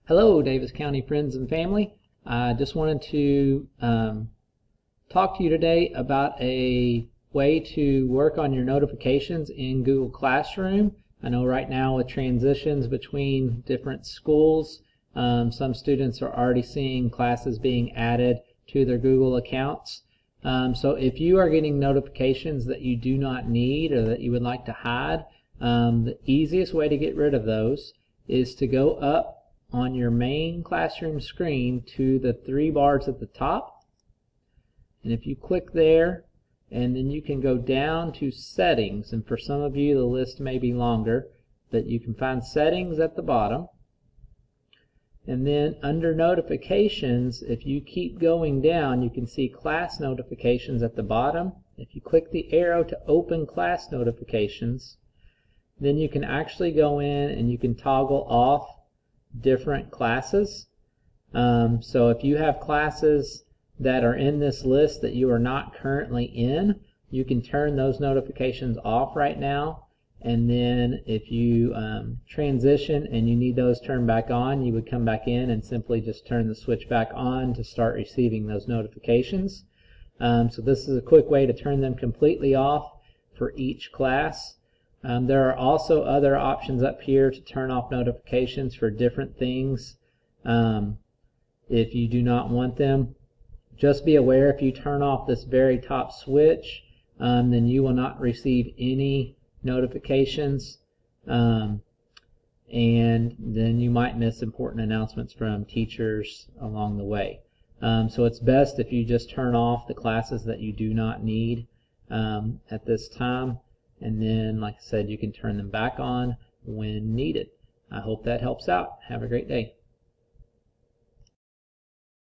Hello, Davis County friends and family. I just wanted to talk to you today about a way to work on your notifications in Google Classroom. I know right now with transitions between different schools, some students are already seeing classes being added to their Google accounts. So if you are getting notifications that you do not need or that you would like to hide, the easiest way to get rid of those is to go up on your main classroom screen to the three bars at the top, and if you click there, and then you can go down to settings, and for some of you the list may be longer, but you can find settings at the bottom, and then under notifications, if you keep going down, you can see class notifications at the bottom. If you click the arrow to open class notifications, then you can actually go in and you can toggle off different classes. So if you have classes that are in this list that you are not currently in, you can turn those notifications off right now, and then if you transition and you need those turned back on, you would come back in and simply just turn the switch back on to start receiving those notifications. So this is a quick way to turn them completely off for each class. There are also other options up here to turn off notifications for different things if you do not want them. Just be aware, if you turn off this very top switch, then you will not receive any notifications, and then you might miss important announcements from teachers along the way. So it's best if you just turn off the classes that you do not need at this time. And then, like I said, you can turn them back on when needed. I hope that helps out. Have a great day.